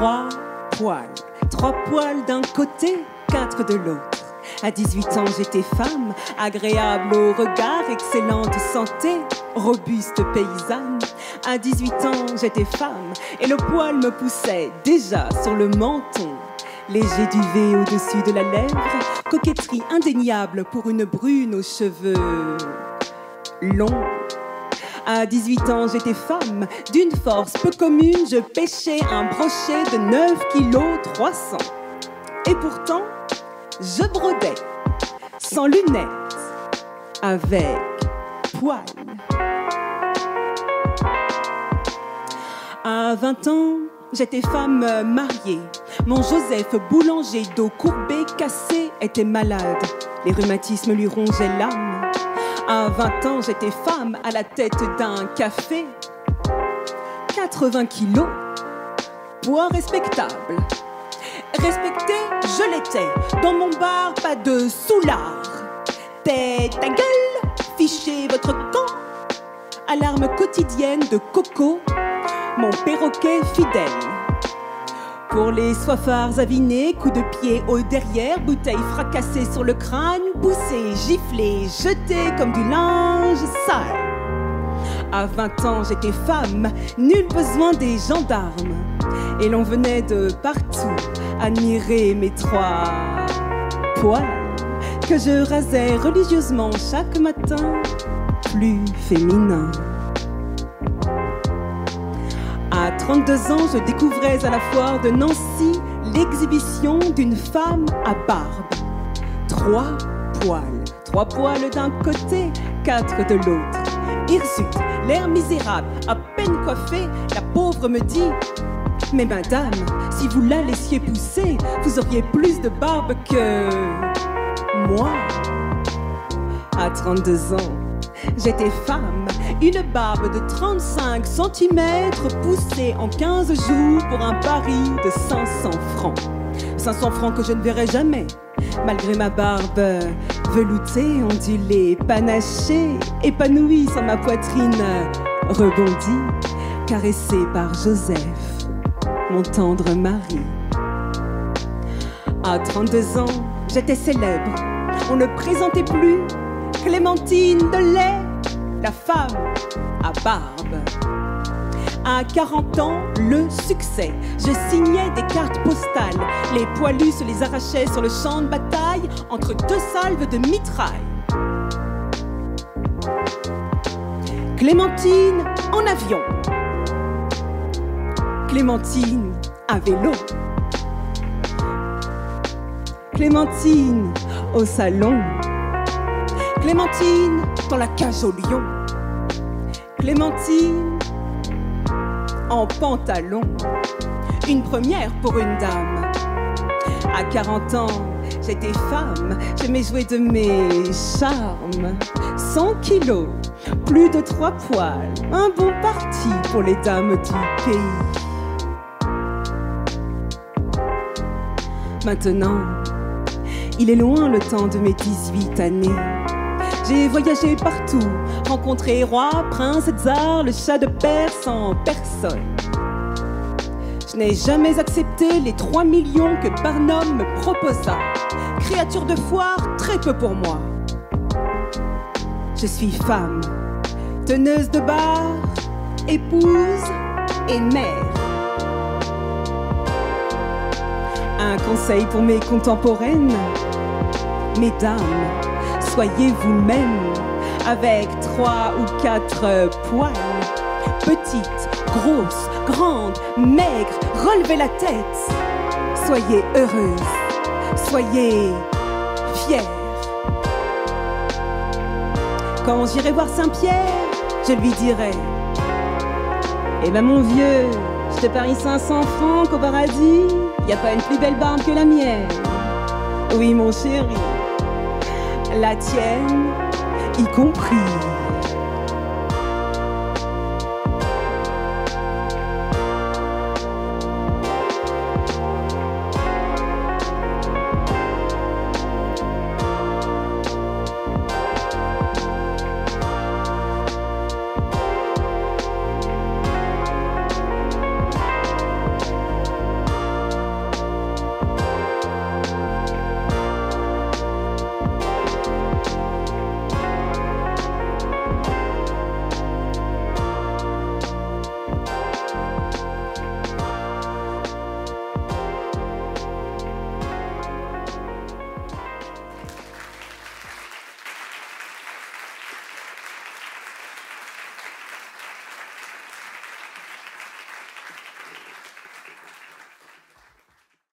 3 poils. 3 poils d'un côté, 4 de l'autre. À 18 ans, j'étais femme, agréable au regard, excellente santé, robuste paysanne. À 18 ans, j'étais femme et le poil me poussait déjà sur le menton. Léger duvet au-dessus de la lèvre, coquetterie indéniable pour une brune aux cheveux longs. À 18 ans, j'étais femme, d'une force peu commune, je pêchais un brochet de 9 kg 300. Et pourtant, je brodais, sans lunettes, avec poils. À 20 ans, j'étais femme mariée. Mon Joseph, boulanger, dos courbé, cassé, était malade. Les rhumatismes lui rongeaient l'âme. À 20 ans, j'étais femme à la tête d'un café. 80 kilos, poids respectable. Respecté, je l'étais. Dans mon bar, pas de soulard. Tête à gueule, fichez votre camp. Alarme quotidienne de coco, mon perroquet fidèle. Pour les soifards avinés, coups de pied au derrière, bouteilles fracassées sur le crâne, poussées, giflées, jetées comme du linge sale. À 20 ans, j'étais femme, nul besoin des gendarmes. Et l'on venait de partout admirer mes 3 poils que je rasais religieusement chaque matin, plus féminin. À 32 ans, je découvrais à la foire de Nancy l'exhibition d'une femme à barbe. 3 poils. 3 poils d'un côté, 4 de l'autre. Hirsute, l'air misérable, à peine coiffée, la pauvre me dit « Mais madame, si vous la laissiez pousser, vous auriez plus de barbe que moi. » À 32 ans, j'étais femme, une barbe de 35 cm poussée en 15 jours pour un pari de 500 francs. 500 francs que je ne verrai jamais, malgré ma barbe veloutée, ondulée, panachée, épanouie sur ma poitrine rebondie, caressée par Joseph, mon tendre mari. À 32 ans, j'étais célèbre. On ne présentait plus Clémentine de lait, la femme à barbe. À 40 ans, le succès. Je signais des cartes postales. Les poilus se les arrachaient sur le champ de bataille entre 2 salves de mitraille. Clémentine en avion. Clémentine à vélo. Clémentine au salon. Clémentine dans la cage au lion. Clémentine en pantalon. Une première pour une dame. À 40 ans, j'étais femme. J'aimais jouer de mes charmes. 100 kilos, plus de 3 poils. Un bon parti pour les dames du pays. Maintenant, il est loin le temps de mes 18 années. J'ai voyagé partout, rencontré rois, princes et tsars, le chat de Perse en personne. Je n'ai jamais accepté les 3 millions que Barnum me proposa. Créature de foire, très peu pour moi. Je suis femme, teneuse de bar, épouse et mère. Un conseil pour mes contemporaines, mesdames, soyez vous-même, avec 3 ou 4 poils. Petites, grosses, grandes, maigres, relevez la tête. Soyez heureuses, soyez fières. Quand j'irai voir Saint-Pierre, je lui dirai: eh ben mon vieux, je te parie 500 francs qu'au paradis, il n'y a pas une plus belle barbe que la mienne. Oui mon chéri, la tienne y compris.